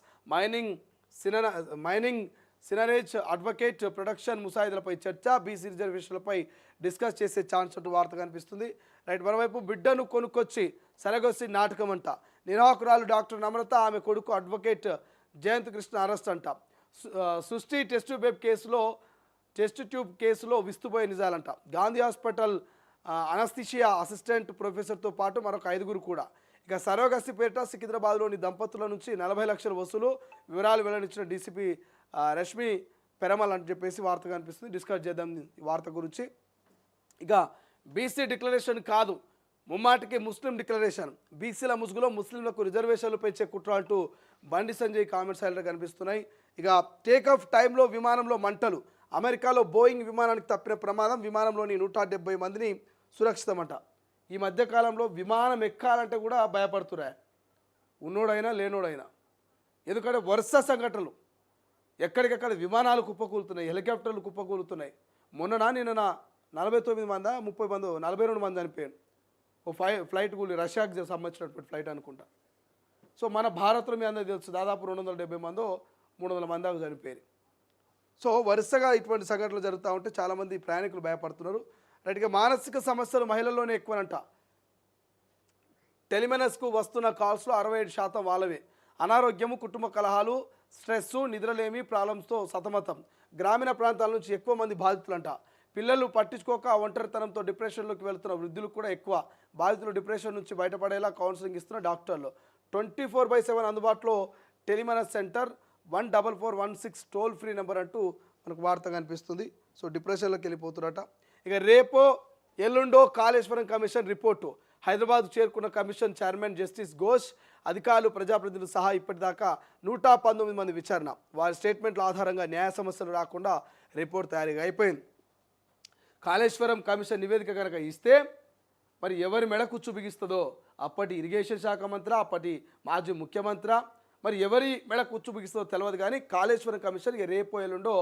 మైనింగ్ సినరేజ్ అడ్వకేట్ ప్రొడక్షన్ ముసాయిదాలపై చర్చ. బీసీ రిజర్వేషన్లపై డిస్కస్ చేసే ఛాన్స్ అంటూ వార్త కనిపిస్తుంది. రైట్, మరోవైపు బిడ్డను కొనుక్కొచ్చి సరగొసి నాటకం అంట. నిర్వాహకురాలు డాక్టర్ నమ్రత, ఆమె కొడుకు అడ్వకేట్ జయంత్ కృష్ణ అరెస్ట్ అంట. సృష్టి టెస్ట్ ట్యూబ్ కేసులో విస్తుపోయే నిజాలంట. గాంధీ హాస్పిటల్ అనస్థిషియా అసిస్టెంట్ ప్రొఫెసర్తో పాటు మరొక 5గురు కూడా. ఇక సరోగసిపేట సికింద్రాబాద్లోని దంపతుల నుంచి 40 లక్షల వసూలు వివరాలు వెల్లడించిన డీసీపీ రష్మి పెరమల్ అని చెప్పేసి వార్త కనిపిస్తుంది. డిస్కస్ చేద్దాం ఈ వార్త గురించి. ఇక బీసీ డిక్లరేషన్ కాదు, ముమ్మాటికి ముస్లిం డిక్లరేషన్, బీసీల ముసుగులో ముస్లింలకు రిజర్వేషన్లు పెంచే కుట్ర అంటూ బండి సంజయ్ కామెంట్స్ హైలైట్ కనిపిస్తున్నాయి. ఇక టేక్ ఆఫ్ టైంలో విమానంలో మంటలు, అమెరికాలో బోయింగ్ విమానానికి తప్పిన ప్రమాదం, విమానంలోని 170 మందిని సురక్షితమంట. ఈ మధ్యకాలంలో విమానం ఎక్కాలంటే కూడా భయపడుతున్నాయి, ఉన్నోడైనా లేనోడైనా. ఎందుకంటే వరుస సంఘటనలు, ఎక్కడికెక్కడ విమానాలు కుప్పకూలుతున్నాయి, హెలికాప్టర్లు కుప్పకూలుతున్నాయి. నిన్న 49 మందా 30 మందో 42 మంది చనిపోయారు. ఓ ఫ్లైట్ కూలి, రష్యాకి సంబంధించినటువంటి ఫ్లైట్ అనుకుంటా. సో మన భారత్లో మీ అందరికీ తెలుసు, దాదాపు 270 మందో 300 మంది దాకా చనిపోయారు. సో వరుసగా ఇటువంటి సంఘటనలు జరుగుతూ ఉంటే చాలామంది ప్రయాణికులు భయపడుతున్నారు. రైట్గా మానసిక సమస్యలు మహిళల్లోనే ఎక్కువనంట. టెలిమెనస్కు వస్తున్న కాల్స్లో 67% వాళ్ళవే. అనారోగ్యము, కుటుంబ కలహాలు, స్ట్రెస్సు, నిద్రలేమి ప్రాబ్లమ్స్తో సతమతం. గ్రామీణ ప్రాంతాల నుంచి ఎక్కువ మంది బాధితులంట. పిల్లలు పట్టించుకోక ఒంటరితనంతో డిప్రెషన్లోకి వెళ్తున్న వృద్ధులు కూడా ఎక్కువ. బాధితులు డిప్రెషన్ నుంచి బయటపడేలా కౌన్సిలింగ్ ఇస్తున్న డాక్టర్లు. 24/7 అందుబాటులో టెలిమెనస్ సెంటర్, 14416 టోల్ ఫ్రీ నెంబర్ అంటూ మనకు వార్త కనిపిస్తుంది. సో డిప్రెషన్లోకి వెళ్ళిపోతున్నారట. ఇక రేపో ఎల్లుండో కాళేశ్వరం కమిషన్ రిపోర్టు. హైదరాబాద్ చేరుకున్న కమిషన్ చైర్మన్ జస్టిస్ ఘోష్, అధికారులు, ప్రజాప్రతినిధులు సహా ఇప్పటిదాకా 119 మంది విచారణ. వారి స్టేట్మెంట్ల ఆధారంగా న్యాయ సమస్యలు రాకుండా రిపోర్ట్ తయారీగా అయిపోయింది. కాళేశ్వరం కమిషన్ నివేదిక కనుక ఇస్తే మరి ఎవరి మెడ కుచ్చు బిగిస్తుందో, అప్పటి ఇరిగేషన్ శాఖ మంత్రి, అప్పటి మాజీ ముఖ్యమంత్రి, మరి ఎవరి మెడ కుచ్చు బిగిస్తుందో తెలియదు. కానీ కాళేశ్వరం కమిషన్ ఇక రేపో ఎల్లుండో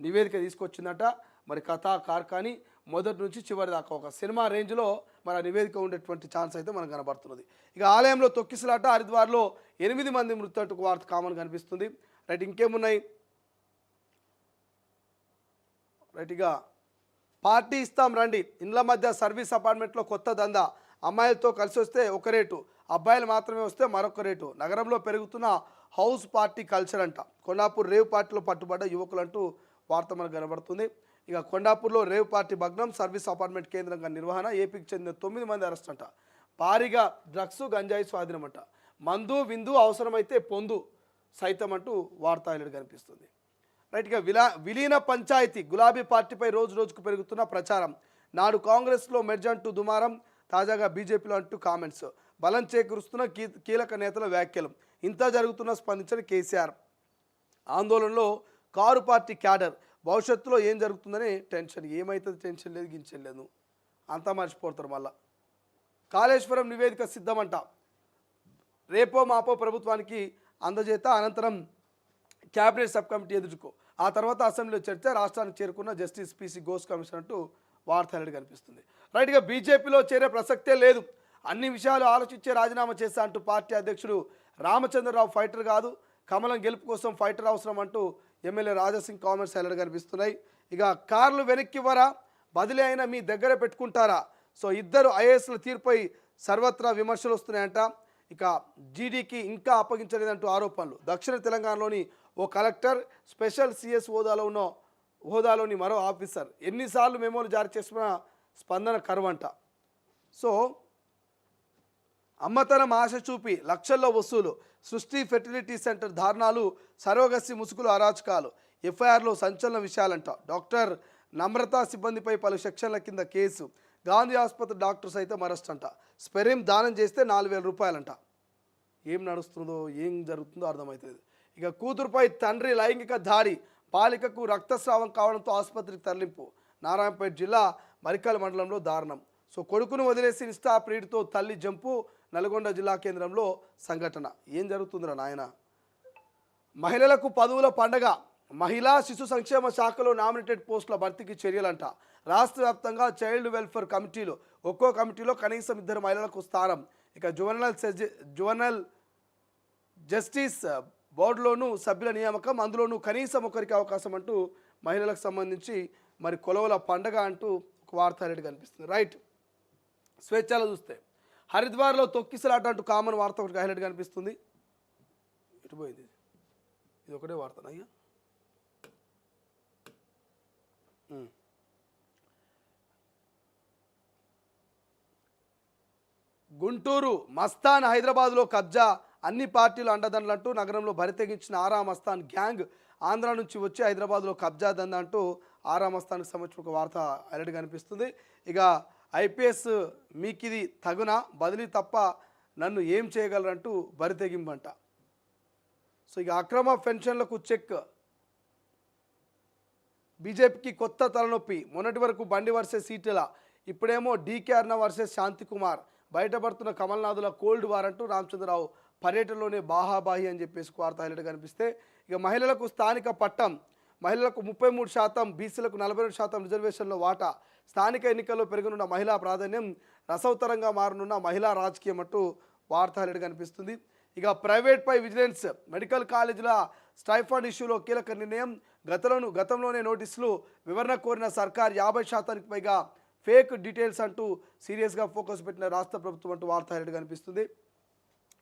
నివేదిక తీసుకొచ్చిందట. మరి కథా కార్ఖానీ మొదటి నుంచి చివరి దాకా ఒక సినిమా రేంజ్లో మన నివేదిక ఉండేటువంటి ఛాన్స్ అయితే మనకు కనబడుతున్నది. ఇక ఆలయంలో తొక్కిసలాట, హరిద్వార్లో 8 మంది మృతి అంటూ వార్త కామన్ కనిపిస్తుంది. రైట్, ఇంకేమున్నాయి? రైట్, ఇక పార్టీ ఇస్తాం రండి, ఇండ్ల మధ్య సర్వీస్ అపార్ట్మెంట్లో కొత్త దందా. అమ్మాయిలతో కలిసి వస్తే ఒక రేటు, అబ్బాయిలు మాత్రమే వస్తే మరొక రేటు. నగరంలో పెరుగుతున్న హౌస్ పార్టీ కల్చర్ అంట. కొండాపూర్ రేవ్ పార్టీలో పట్టుబడ్డ యువకులు అంటూ వార్త మనకు కనబడుతుంది. ఇక కొండాపూర్లో రేవ్ పార్టీ భగ్నం, సర్వీస్ అపార్ట్మెంట్ కేంద్రంగా నిర్వహణ. ఏపీకి చెందిన 9 మంది అరెస్ట్ అంట. భారీగా డ్రగ్స్, గంజాయి స్వాధీనం అంట. మందు విందు అవసరమైతే పొందు సైతం అంటూ వార్త హైలైట్ కనిపిస్తుంది. రైట్గా విలీన పంచాయతీ, గులాబీ పార్టీపై రోజు రోజుకు పెరుగుతున్న ప్రచారం. నాడు కాంగ్రెస్లో మెర్జ్ అంటూ దుమారం, తాజాగా బీజేపీలో అంటూ కామెంట్స్. బలం చేకూరుస్తున్న కీలక నేతల వ్యాఖ్యలు. ఇంత జరుగుతున్న స్పందించిన కేసీఆర్. ఆందోళనలో కారు పార్టీ క్యాడర్. భవిష్యత్తులో ఏం జరుగుతుందని టెన్షన్. ఏమవుతుంది? టెన్షన్ లేదు, గించం లేదు, అంతా మర్చిపోతారు. మళ్ళా కాళేశ్వరం నివేదిక సిద్ధమంట. రేపో మాపో ప్రభుత్వానికి అందజేత, అనంతరం క్యాబినెట్ సబ్ కమిటీ ఎదుర్కో, ఆ తర్వాత అసెంబ్లీలో చర్చ. రాష్ట్రానికి చేరుకున్న జస్టిస్ పీసీ ఘోష్ కమిషన్ అంటూ వార్త హైలైట్ కనిపిస్తుంది. రైట్గా బీజేపీలో చేరే ప్రసక్తే లేదు, అన్ని విషయాలు ఆలోచించే రాజీనామా చేస్తా అంటూ పార్టీ అధ్యక్షుడు రామచంద్రరావు ఫైటర్ కాదు, కమలం గెలుపు కోసం ఫైటర్ అవసరం అంటూ ఎమ్మెల్యే రాజాసింగ్ కామెంట్స్ హైలైట్ కనిపిస్తున్నాయి. ఇక కార్లు వెనక్కి ఇవ్వరా, బదిలీ అయినా మీ దగ్గర పెట్టుకుంటారా? సో ఇద్దరు ఐఏఎస్ల తీరుపై సర్వత్రా విమర్శలు వస్తున్నాయంట. ఇక జీడీకి ఇంకా అప్పగించలేదంటూ ఆరోపణలు. దక్షిణ తెలంగాణలోని ఓ కలెక్టర్, స్పెషల్ సిఎస్ హోదాలోని మరో ఆఫీసర్ ఎన్నిసార్లు మెమోలు జారీ చేసిన స్పందన కరువంట. సో అమ్మతనం ఆశ చూపి లక్షల్లో వసూలు. సృష్టి ఫెర్టిలిటీ సెంటర్ ధారణాలు, సరోగసి ముసుగులు, అరాచకాలు. ఎఫ్ఐఆర్లో సంచలన విషయాలంట. డాక్టర్ నమ్రత సిబ్బందిపై పలు సెక్షన్ల కింద కేసు. గాంధీ ఆసుపత్రి డాక్టర్ సైతం అరెస్ట్ అంట. స్పెరిమ్ దానం చేస్తే 4,000 రూపాయలంట. ఏం నడుస్తుందో, ఏం జరుగుతుందో అర్థమవుతుంది. ఇక కూతురుపై తండ్రి లైంగిక దాడి, బాలికకు రక్తస్రావం కావడంతో ఆసుపత్రికి తరలింపు. నారాయణపేట జిల్లా మరికల్ మండలంలో దారుణం. సో కొడుకును వదిలేసి ఇన్స్టా ప్రీడ్తో తల్లి జంపు. నల్గొండ జిల్లా కేంద్రంలో సంఘటన. ఏం జరుగుతుందిరా నాయన? మహిళలకు పదవుల పండగ. మహిళా శిశు సంక్షేమ శాఖలో నామినేటెడ్ పోస్టుల భర్తీకి చర్యలంట. రాష్ట్ర వ్యాప్తంగా చైల్డ్ వెల్ఫేర్ కమిటీలు, ఒక్కో కమిటీలో కనీసం 2 మహిళలకు స్థానం. ఇక జువెనల్ జస్టిస్ బోర్డులోనూ సభ్యుల నియామకం, అందులోనూ కనీసం ఒకరికి అవకాశం అంటూ మహిళలకు సంబంధించి మరి కొలవల పండగ అంటూ ఒక వార్త హైలైట్ కనిపిస్తుంది. రైట్, స్వేచ్ఛలో చూస్తే హరిద్వార్లో తొక్కిసలాట అంటూ కామన్ వార్త ఒకటి హైలైట్ కనిపిస్తుంది. ఇటు పోయింది, ఇది ఒకటే వార్త అయ్యా. గుంటూరు మస్తాన్ హైదరాబాద్లో కబ్జా, అన్ని పార్టీలు అండదండలంటూ నగరంలో బరితెగించిన ఆరా మస్తాన్ గ్యాంగ్ ఆంధ్ర నుంచి వచ్చి హైదరాబాద్లో కబ్జా దందంటూ ఆరా మస్తాన్కి సంబంధించిన ఒక వార్త అలర్ట్ కనిపిస్తుంది. ఇక ఐపీఎస్ మీకిది తగున బదిలీ తప్ప నన్ను ఏం చేయగలరంటూ బరితెగింపంట. సో ఇక అక్రమ పెన్షన్లకు చెక్, బీజేపీకి కొత్త తలనొప్పి. మొన్నటి వరకు బండి వర్సెస్ సీటుల, ఇప్పుడేమో DK అర్ణ versus Shanti Kumar. బయటపడుతున్న కమల్నాథుల cold war అంటూ రామచంద్రరావు పర్యటనలోనే బాహాబాహి అని చెప్పేసి వార్త హైలైట్ కనిపిస్తే, ఇక మహిళలకు స్థానిక పట్టం, మహిళలకు 33%, బీసీలకు 42% రిజర్వేషన్లో వాటా. స్థానిక ఎన్నికల్లో పెరగనున్న మహిళా ప్రాధాన్యం, రసవతరంగా మారనున్న మహిళా రాజకీయం అంటూ వార్త హైలైట్ కనిపిస్తుంది. ఇక ప్రైవేట్పై విజిలెన్స్, మెడికల్ కాలేజీల స్టైఫండ్ ఇష్యూలో కీలక నిర్ణయం. గతంలోనే నోటీసులు, వివరణ కోరిన సర్కార్ 50%కి పైగా ఫేక్ డీటెయిల్స్ అంటూ సీరియస్గా ఫోకస్ పెట్టిన రాష్ట్ర ప్రభుత్వం అంటూ వార్త హైలైట్ కనిపిస్తుంది.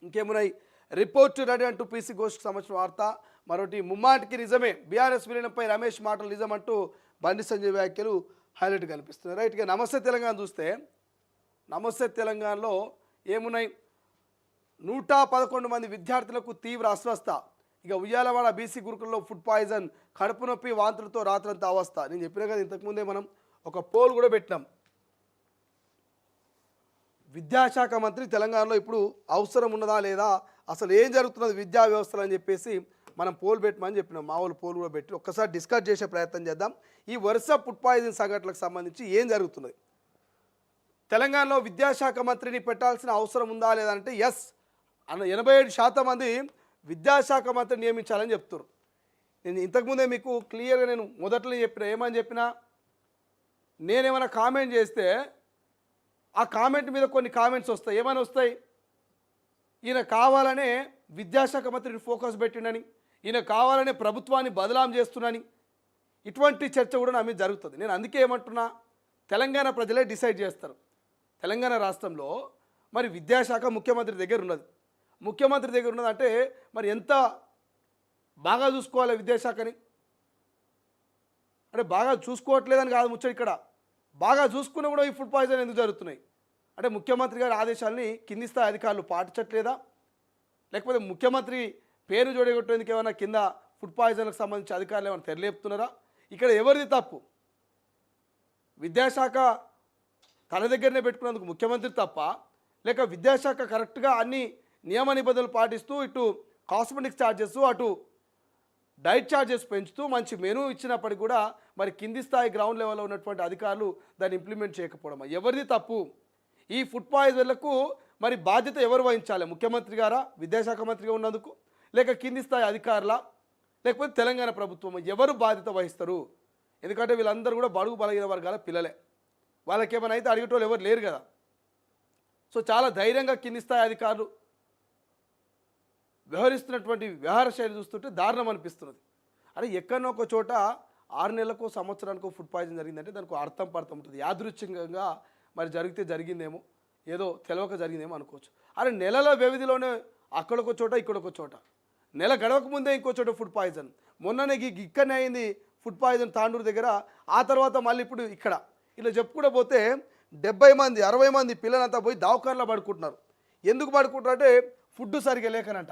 ఇంకేమున్నాయి, రిపోర్ట్ రెడీ అంటూ పీసీ గోష్ఠికి సంబంధించిన వార్త. మరొకటి, ముమ్మాటికి నిజమే, బీఆర్ఎస్ విలీనంపై రమేష్ మాటలు నిజం అంటూ బండి సంజయ్ వ్యాఖ్యలు హైలైట్ కనిపిస్తున్నాయి. రైట్. ఇక నమస్తే తెలంగాణ చూస్తే, నమస్తే తెలంగాణలో ఏమున్నాయి, 111 మంది విద్యార్థులకు తీవ్ర అస్వస్థ. ఇక ఉయ్యాలవాడ బీసీ గురుకులలో ఫుడ్ పాయిజన్, కడుపు నొప్పి, వాంతులతో రాత్రంతా అవస్థ. నేను చెప్పిన కదా ఇంతకుముందే మనం ఒక పోల్ కూడా పెట్టినాం. విద్యాశాఖ మంత్రి తెలంగాణలో ఇప్పుడు అవసరం ఉన్నదా లేదా, అసలు ఏం జరుగుతున్నది విద్యా వ్యవస్థలు అని చెప్పేసి మనం పోల్ పెట్టమని చెప్పినాం. మా వాళ్ళు పోల్ కూడా పెట్టి ఒక్కసారి డిస్కస్ చేసే ప్రయత్నం చేద్దాం. ఈ వరుస ఫుడ్ పాయిజన్ సంఘటనలకు సంబంధించి ఏం జరుగుతున్నది, తెలంగాణలో విద్యాశాఖ మంత్రిని పెట్టాల్సిన అవసరం ఉందా లేదా అంటే ఎస్ అన్న 87% మంది విద్యాశాఖ మంత్రిని నియమించాలని చెప్తున్నారు. నేను ఇంతకుముందే మీకు క్లియర్గా నేను మొదట్లో చెప్పిన, ఏమని చెప్పినా, నేనేమైనా కామెంట్ చేస్తే ఆ కామెంట్ మీద కొన్ని కామెంట్స్ వస్తాయి. ఏమైనా వస్తాయి, ఈయన కావాలనే విద్యాశాఖ మంత్రిని ఫోకస్ పెట్టిండని, ఈయన కావాలనే ప్రభుత్వాన్ని బదలాం చేస్తున్నాని, ఇటువంటి చర్చ కూడా నా మీద జరుగుతుంది. నేను అందుకే ఏమంటున్నా, తెలంగాణ ప్రజలే డిసైడ్ చేస్తారు. తెలంగాణ రాష్ట్రంలో మరి విద్యాశాఖ ముఖ్యమంత్రి దగ్గర ఉన్నది. ముఖ్యమంత్రి దగ్గర ఉన్నదంటే మరి ఎంత బాగా చూసుకోవాలి విద్యాశాఖని, అంటే బాగా చూసుకోవట్లేదని కాదు ముచ్చట. ఇక్కడ బాగా చూసుకున్నా కూడా ఈ ఫుడ్ పాయిజన్ ఎందుకు జరుగుతున్నాయి అంటే, ముఖ్యమంత్రి గారి ఆదేశాలని కింది స్థాయి అధికారులు పాటించట్లేదా, లేకపోతే ముఖ్యమంత్రి పేరు జోడగొట్టేందుకు ఏమైనా కింద ఫుడ్ పాయిజన్లకు సంబంధించి అధికారులు ఏమైనా తెరలేపుతున్నారా? ఇక్కడ ఎవరిది తప్పు? విద్యాశాఖ తన దగ్గరనే పెట్టుకున్నందుకు ముఖ్యమంత్రి తప్ప, లేక విద్యాశాఖ కరెక్ట్గా అన్ని నియమ నిబంధనలు పాటిస్తూ ఇటు కాస్మెటిక్స్ ఛార్జెస్, అటు డైట్ ఛార్జెస్ పెంచుతూ మంచి మెనూ ఇచ్చినప్పటికీ కూడా మరి కింది స్థాయి గ్రౌండ్ లెవెల్లో ఉన్నటువంటి అధికారులు దాన్ని ఇంప్లిమెంట్ చేయకపోవడం ఎవరిది తప్పు? ఈ ఫుడ్ పాయిజన్లకు మరి బాధ్యత ఎవరు వహించాలి? ముఖ్యమంత్రి గారా విద్యాశాఖ మంత్రిగా ఉన్నందుకు, లేక కింది స్థాయి అధికారుల, లేకపోతే తెలంగాణ ప్రభుత్వం? ఎవరు బాధ్యత వహిస్తారు? ఎందుకంటే వీళ్ళందరూ కూడా బడుగు బలహీన వర్గాల పిల్లలే, వాళ్ళకి ఏమైనా అయితే అడిగేటోళ్ళు ఎవరు లేరు కదా. సో చాలా ధైర్యంగా కింది స్థాయి అధికారులు వ్యవహరిస్తున్నటువంటి వ్యవహార శైలి చూస్తుంటే దారుణం అనిపిస్తున్నది. అరే ఎక్కడనో ఒక చోట 6 నెలలకు సంవత్సరానికి ఫుడ్ పాయిజన్ జరిగిందంటే దానికి అర్థం పర్థం ఉంటుంది. యాదృచ్ఛికంగా మరి జరిగితే జరిగిందేమో, ఏదో తెలవక జరిగిందేమో అనుకోవచ్చు. అరే నెలల వ్యవధిలోనే అక్కడొక చోట ఇక్కడొక చోట, నెల గడవక ముందే ఇంకో చోట ఫుడ్ పాయిజన్. మొన్ననే ఇక్కడనే అయింది ఫుడ్ పాయిజన్ తాండూరు దగ్గర, ఆ తర్వాత మళ్ళీ ఇప్పుడు ఇక్కడ. ఇలా చెప్పుకుంటూ పోతే 70 మంది 60 మంది పిల్లలంతా పోయి దవాఖానలో పడుకుంటున్నారు. ఎందుకు పడుకుంటారు అంటే ఫుడ్ సరిగా లేకనంట.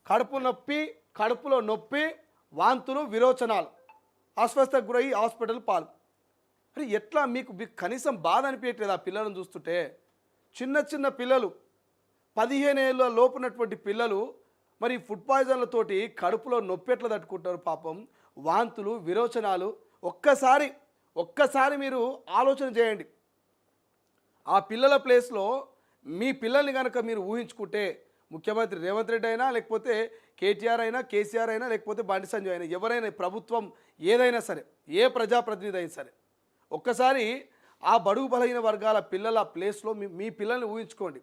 కడుపులో నొప్పి, వాంతులు, విరోచనాలు, అస్వస్థకు గురయ్యి హాస్పిటల్ పాలు. అరే ఎట్లా మీకు కనీసం బాధ అనిపించట్లేదు ఆ పిల్లలను చూస్తుంటే? చిన్న పిల్లలు, 15 ఏళ్ళ లోపున్నటువంటి పిల్లలు మరి ఫుడ్ పాయిజన్లతోటి కడుపులో నొప్పి ఎట్లా తట్టుకుంటారు పాపం, వాంతులు, విరోచనాలు. ఒక్కసారి మీరు ఆలోచన చేయండి. ఆ పిల్లల ప్లేస్లో మీ పిల్లల్ని కనుక మీరు ఊహించుకుంటే, ముఖ్యమంత్రి రేవంత్ రెడ్డి అయినా, లేకపోతే కేటీఆర్ అయినా, కేసీఆర్ అయినా, లేకపోతే బండి సంజయ్ అయినా, ఎవరైనా, ప్రభుత్వం ఏదైనా సరే, ఏ ప్రజాప్రతినిధి అయినా సరే, ఒక్కసారి ఆ బడుగు బలహీన వర్గాల పిల్లల ప్లేస్లో మీ పిల్లల్ని ఊహించుకోండి.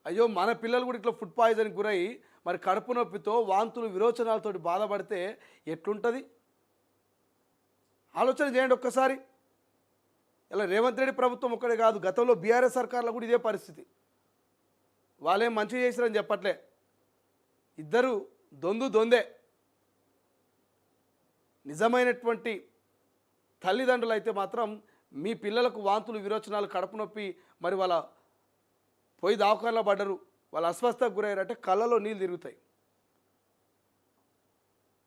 అయ్యో మన పిల్లలు కూడా ఇట్లా ఫుడ్ పాయిజన్కి గురై మరి కడుపు నొప్పితో, వాంతులు, విరోచనాలతో బాధపడితే ఎట్లుంటుంది? ఆలోచన చేయండి ఒక్కసారి. ఇలా రేవంత్ రెడ్డి ప్రభుత్వం ఒక్కడే కాదు, గతంలో బీఆర్ఎస్ సర్కార్లో కూడా ఇదే పరిస్థితి. వాళ్ళేం మంచిగా చేశారని చెప్పట్లే, ఇద్దరు దొందే. నిజమైనటువంటి తల్లిదండ్రులు అయితే మాత్రం మీ పిల్లలకు వాంతులు, విరోచనాలు, కడుపు నొప్పి, మరి వాళ్ళ పోయి దవాఖానలో పడ్డరు, వాళ్ళు అస్వస్థకు గురయ్యారంటే కళ్ళలో నీళ్ళు తిరుగుతాయి.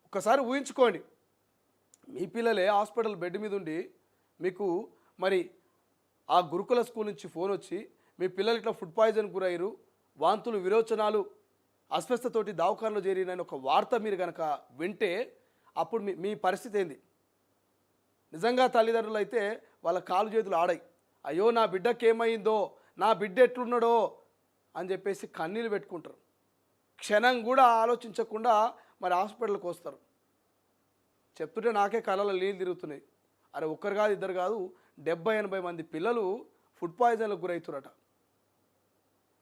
ఒక్కసారి ఊహించుకోండి, మీ పిల్లలే హాస్పిటల్ బెడ్ మీద ఉండి మీకు మరి ఆ గురుకుల స్కూల్ నుంచి ఫోన్ వచ్చి మీ పిల్లలు ఇట్లా ఫుడ్ పాయిజన్ గురయ్యారు, వాంతులు విరోచనాలు అస్వస్థతోటి దవాఖానలో చేరినని ఒక వార్త మీరు కనుక వింటే అప్పుడు మీ పరిస్థితి ఏంది? నిజంగా తల్లిదండ్రులు అయితే వాళ్ళ కాలు చేతులు ఆడాయి. అయ్యో నా బిడ్డకి ఏమైందో, నా బిడ్డ ఎట్లున్నాడో అని చెప్పేసి కన్నీళ్ళు పెట్టుకుంటారు. క్షణం కూడా ఆలోచించకుండా మరి హాస్పిటల్కి వస్తారు. చెప్తుంటే నాకే కళ్ళలో నీళ్ళు తిరుగుతున్నాయి. అరే ఒక్కరు కాదు ఇద్దరు కాదు 70-80 మంది పిల్లలు ఫుడ్ పాయిజన్లకు గురవుతారట.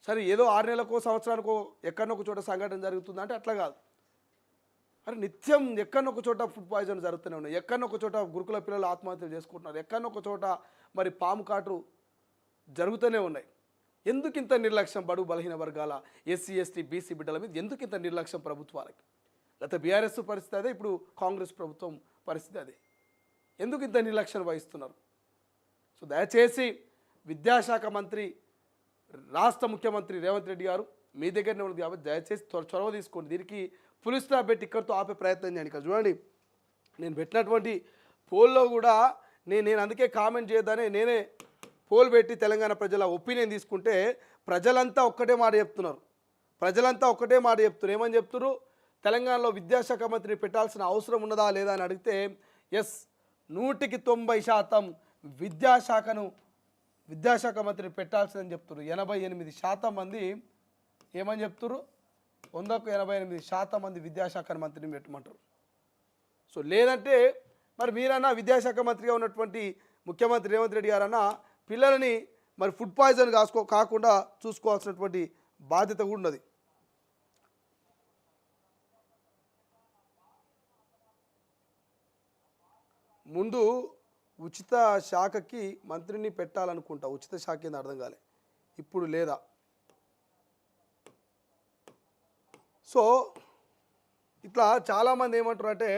సరే ఏదో 6 నెలలకో సంవత్సరానికో ఎక్కడనొక చోట సంఘటన జరుగుతుందంటే అట్లా కాదు. అరే నిత్యం ఎక్కడనొక చోట ఫుడ్ పాయిజన్ జరుగుతూనే ఉన్నాయి, ఎక్కడనొక చోట గురుకుల పిల్లలు ఆత్మహత్యలు చేసుకుంటున్నారు, ఎక్కడనొక చోట మరి పాము కాటు జరుగుతూనే ఉన్నాయి. ఎందుకు ఇంత నిర్లక్ష్యం బడుగు బలహీన వర్గాల ఎస్సీ ఎస్టీ బీసీ బిడ్డల మీద ఎందుకు ఇంత నిర్లక్ష్యం ప్రభుత్వాలకి? గత బీఆర్ఎస్ పరిస్థితి అదే, ఇప్పుడు కాంగ్రెస్ ప్రభుత్వం పరిస్థితి అదే. ఎందుకు ఇంత నిర్లక్ష్యం వహిస్తున్నారు? సో దయచేసి విద్యాశాఖ మంత్రి, రాష్ట్ర ముఖ్యమంత్రి రేవంత్ రెడ్డి గారు మీ దగ్గరనే ఉన్నది కాబట్టి దయచేసి చొరవ తీసుకోండి. దీనికి ఫుల్ స్టాప్ పెట్టి ఇక్కడితో ఆపే ప్రయత్నం చేయండి. ఇక్కడ చూడండి, నేను పెట్టినటువంటి పోల్లో కూడా నేను అందుకే కామెంట్ చేయొద్దనే నేనే పోల్ పెట్టి తెలంగాణ ప్రజల ఒపీనియన్ తీసుకుంటే ప్రజలంతా ఒక్కటే మాట చెప్తున్నారు. ఏమని చెప్తున్నారు? తెలంగాణలో విద్యాశాఖ మంత్రిని పెట్టాల్సిన అవసరం ఉన్నదా లేదా అని అడిగితే ఎస్ 100% విద్యాశాఖ మంత్రిని పెట్టాల్సిందని చెప్తున్నారు. 88% మంది ఏమని చెప్తున్నారు? 100కు 88% మంది విద్యాశాఖ మంత్రిని పెట్టమంటారు. సో లేదంటే మరి మీరన్నా విద్యాశాఖ మంత్రిగా ఉన్నటువంటి ముఖ్యమంత్రి రేవంత్ రెడ్డి గారన్నా పిల్లలని మరి ఫుడ్ పాయిజన్ కాకుండా చూసుకోవాల్సినటువంటి బాధ్యత కూడా ఉన్నది. ముందు ఉచిత శాఖకి మంత్రిని పెట్టాలనుకుంటా, ఉచిత శాఖ ఏంది అర్థం కాలే, ఇప్పుడు లేదా? సో ఇట్లా చాలామంది ఏమంటారు అంటే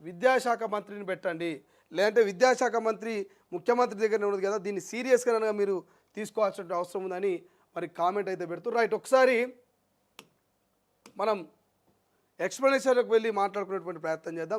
విద్యాశాఖ మంత్రిని పెట్టండి, లేదంటే విద్యాశాఖ మంత్రి ముఖ్యమంత్రి దగ్గరనే ఉన్నది కదా, దీన్ని సీరియస్గా కనుక మీరు తీసుకోవాల్సిన అవసరం ఉందని మరి కామెంట్ అయితే పెడుతూ రైట్. ఒకసారి మనం ఎక్స్ప్లెనేషన్లోకి వెళ్ళి మాట్లాడుకునేటువంటి ప్రయత్నం చేద్దాం.